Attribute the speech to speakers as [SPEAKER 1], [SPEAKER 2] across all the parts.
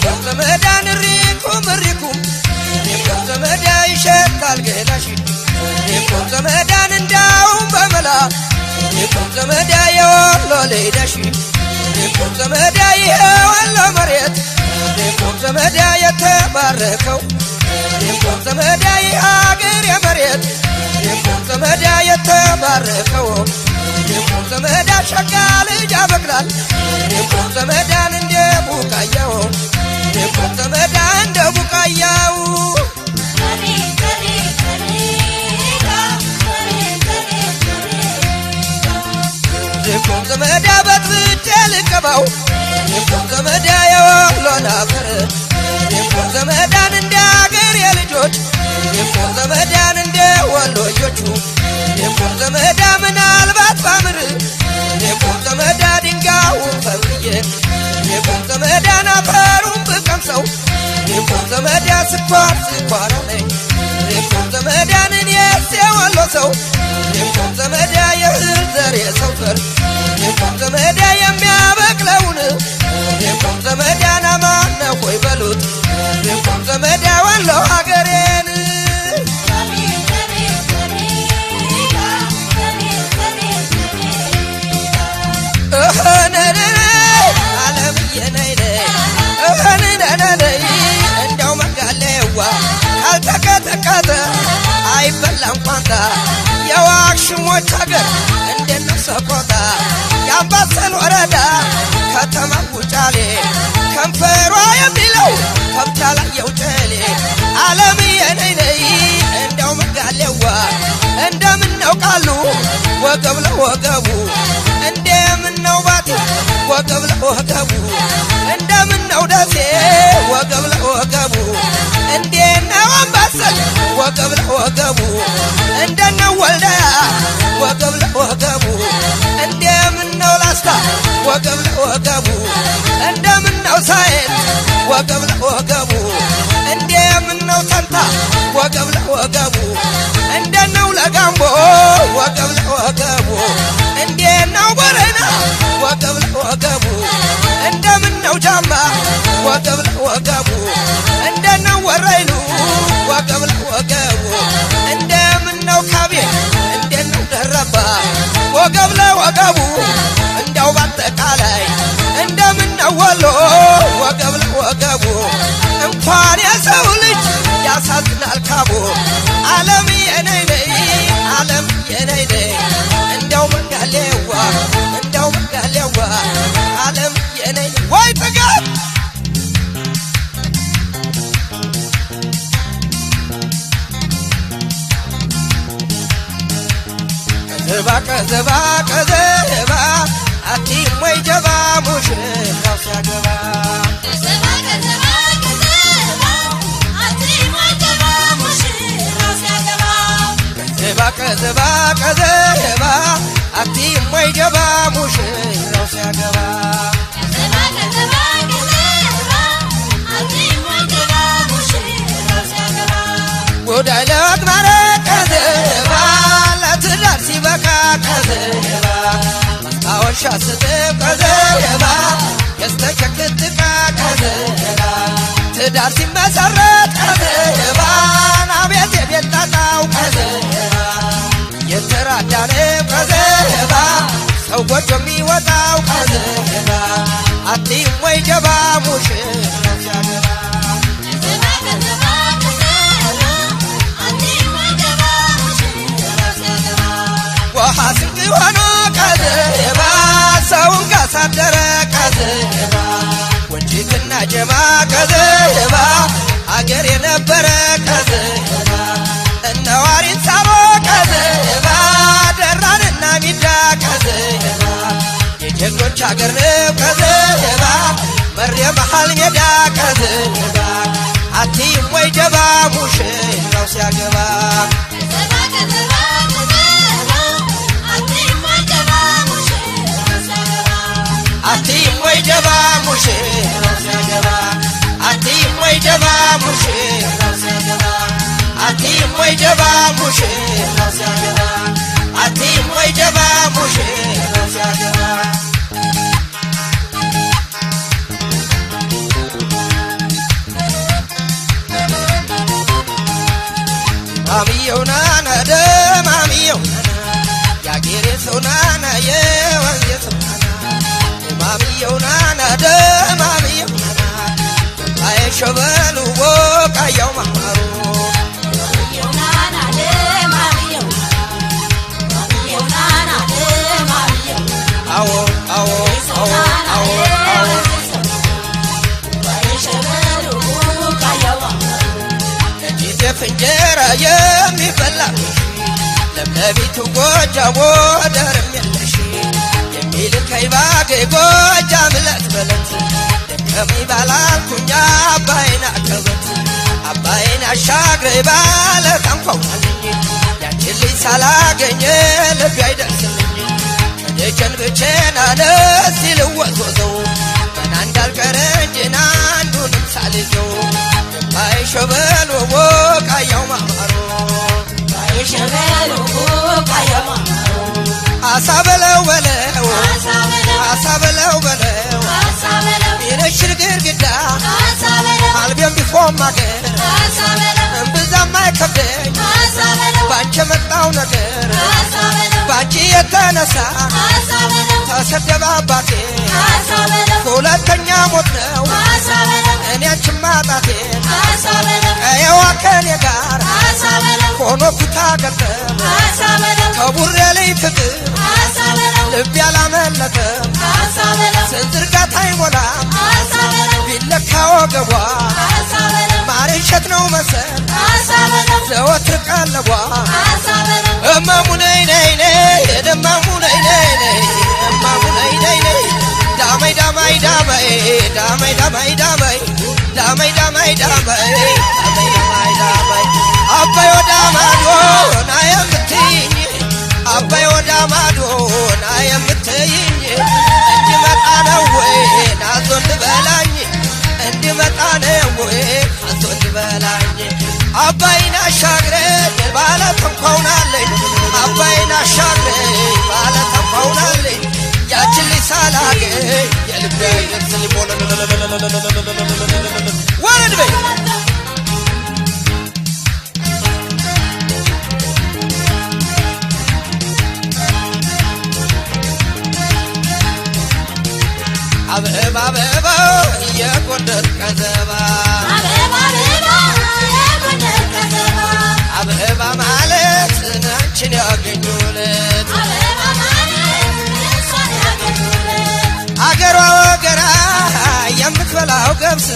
[SPEAKER 1] ዘመዳን ሪኩም ዘመዳ ይሸታል ገላሽ ዘመዳን እንዳውም በመላ ዘመዳ የወሎ ሌዳሽ ዘመዳ የወሎ መሬት ዘመዳ የተባረከው ዘመዳ የአገር የመሬት ዘመዳ የተባረከው ዘመዳ ሸጋ ልጅ ያበቅላል ዘመዳን እንደ ቡቃያው ዘመዳ እንደ ቡቃያው ዘመዳ በጥብጬ ልቀባው ዘመዳ የወሎን አፈር ዘመዳን እንደ አገር የልጆች ዘመዳን እንደ ወሎዮቹ ዘመዳ ምናልባት ባምር ዘመዳ ድንጋዩን ፈብዬ ዘመዳን አፈሩን ብቀምሰው ዘመዳ ስኳር ነኝ ዘመዳን እኔስ የወሎ ሰው ዘመዳ የእህል ዘር የሰው ዘር ዘመዳ የሚያበቅለውን ዘመዳን አማነ ሆይ በሉት ዘመዳ ወሎ ሀገሬን አለምዬ ነይ እንደው መጋሌዋ ካልተቀጠቀጠ አይበላም ቋንጣ የዋክሽሞች ሀገር እንደነ ሰቆጣ የአምባሰል ወረዳ ከተማ ውጫሌ ከንፈሯ የሚለው ከብታ ላይ የውጨሌ አለምዬ ነይ እንደው መጋሌዋ እንደምነው ቃሉ ወገብ ለወገቡ እንደምነው ባቲ ወገብ ለወገቡ እንደምነው ደሴ ወገብ ለወገቡ እንደነው አምባሰል ወገብ ለወገቡ እንደነው ወልደያ ወገብ ለወገቡ እንደምነው ላስታ ወገብ ለወገቡ እንደምነው ሳይል ወገብ ለወገቡ እንደምነው ተንታ ወገብ ለወገቡ እንደነው ለጋምቦ ወገብ ለወገቡ እንደነው ቦረና ወገብ ለወገቡ እንደምነው ጃማ ወገብ ለወገቡ እንደነው ወረይሉ ወገብ ለወገቡ እንደምነው ካቤ እንደነው ደረባ ወገብ ለወገቡ እንደው ባጠቃላይ እንደምነው ወሎ ወገብ ለወገቡ እንኳን የሰው ልጅ ያሳዝናል ካቦ አለምዬ ነይ እንደው መጋሌዋ አለምዬ ነይ ወይ ጥጋብ ከዘባ አቲም ወይ ጀባ ሙሽራው ሲያገባ ከዘባ አቲም ወይ ጀባ ሙሽራው ሲያገባ ጉዳይ ለአቅማረ ከዘባ ለትዳር ሲበቃ ከዘባ ማስታወሻ ስጥብ ከዘባ የስተሸክትቃ ከዘባ ትዳር ሲመሰረት ከዘባ አቤት የቤት ጣጣው ከዘባ የተራዳነ ከዘባ ሰው ጎጆ የሚወጣው ከዘባ አቲም ወይ ጀባ ሙሽራው ሲያገባ ውሃ ስንቅ ሆኖ ከዘባ ሰውን ካሳደረ ከዘባ ወንጂትና ጀማ ከዘባ አገር የነበረ ከዘባ እነዋሪን ሳቦ ከዘባ ደራንና ሚዳ ከዘባ የጀግኖች አገር ነው ከዘባ መሬ መሃል ሜዳ ከዘባ አቲም ወይ ጀባ ሙሽራው ሲያገባ አቲም ወይ ጀባ ሙሽራው ሲያገባ አቲም ወይ ጀባ ሙሽራው ሲያገባ አቲም ወይ ጀባ ሙሽራው ሲያገባ አቲም ወይ ጀባ ሙሽራው ሲያገባ ማሚየው ናና ደማሚየው ያጌሬ ሰው ናና የወንዜ ሰው ማሚየው ናና ደማሚየው አይሸበሉ ወቃያው ማማሩ ማሚየው ናና ደማሚየው ማሚየው ናና ደማሚየው አዎ አዎ አዎ አዎ አዎ አይሸበሉ ወቃያው ማማሩ ለጂቴፍ እንጀራ የሚበላ ለምለቢቱ ጎጃም ወደርም የለሽ የሚልከይ ባገ ጎጃም ዕለት በለት ደከመኝ ባላልኩኝ አባይን አቀበት አባይን አሻግሬ ባለ ታንኳውናልኝ ያችን ልጅ ሳላገኘ ልቤ አይደርስልኝ ከደጀን ብቼን አለ ሲልወዝወዘው ገና እንዳልቀረ እንጂና አንዱንም ሳልይዘው ባይሸበሉ ወቃያው ማማሩ ባይሸበሉ ወቃያው ማማሩ አሳ በለው በለው አሳ በለው በለው ይነሽር ግርግዳ አልቤም ቢፎም ማገር እምብዛም አይከብደኝ ባንቺ የመጣው ነገር ባንቺ የተነሳ ተሰደበ አባቴ ሁለተኛ ሞት ነው እኔ አንቺን ማጣቴን ቀየዋ ከኔ ጋር ሆኖ ኩታ ገጠም ከቡሬ ላይ ፍቅር ልብ ያላመለጠም ስንዝርጋት አይሞላም ቢለካ ወገቧ ማር እሸት ነው መሰል ዘወትር ቀለቧ እማሙ ነይ ነይ ነይ እማሙ ነይ ነይ ነይ እማሙ ነይ ነይ ነይ ዳመይ ዳመይ ዳመይ ዳመይ ዳመይ ዳመይ ዳመይ ዳመይ ዳመይ ዳመይ ዳመይ ዳመይ አባይ ወዳ ማዶ ና የምትይኝ አባይ ወዳ ማዶ ና የምትይኝ እንዲመጣ ነው ወይ ናዞ እንድበላኝ እንዲመጣ ነው ወይ ናዞ እንድበላኝ አባይን አሻግሬ ባለ ተንኳውናለኝ አባይን አሻግሬ ባለ ተንኳውናለኝ ያችን ልጅ ሳላገኝ የልቤ አይደርስልኝ ወረድ በይ አበባ አበባ የጎንደር ቀዘባ አበባ አበባ የጎንደር ቀዘባ አበባ ማለት አንቺን ያገኙለት አበባ ማለት እሷን ያገኙለት አገሯ ወገራ የምትበላው ገብስ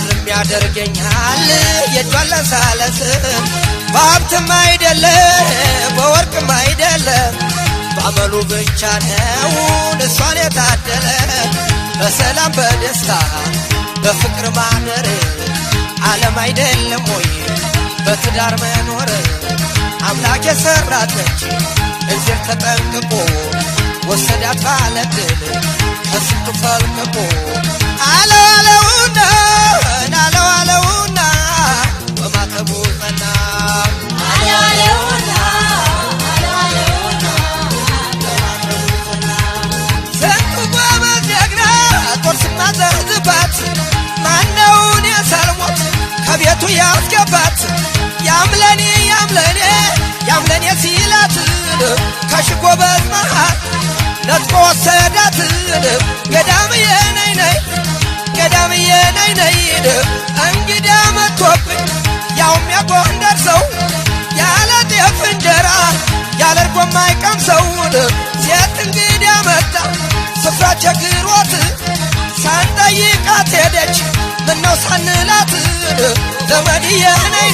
[SPEAKER 1] የሚያደርገኛል የጇን ለሳለስ በሀብትም አይደለም በወርቅም አይደለም ባመሉ ብቻ ነው እሷን የታደለ በሰላም በደስታ በፍቅር ማደር ዓለም አይደለም ወይ በትዳር መኖር አምላክ የሰራተች እግዜር ተጠንቅቆ ወሰዳት ባለድል ከስንቱ ፈልቅቆ አለው አለውና አለው አለውና በማተቡ ጸና አለው አለውና ማዘዝባት ማነውን የሰልሞት ከቤቱ ያስገባት ያምለኔ ያምለኔ ያምለኔ ሲላት ከሽጎበት መሃል ነጥቆ ወሰዳት ገዳምዬ ነይ ነይ ገዳምዬ ነይ ነይ እንግዳ መጥቶብኝ ያውም የጎንደር ሰው ያለ ጤፍ እንጀራ ያለ እርጎ የማይቀምሰው ሴት እንግዳ መጣ ስፍራ ቸግሮት ሳንጠይቃት ሄደች ምነው ሳንላት ዘመድዬ ነይ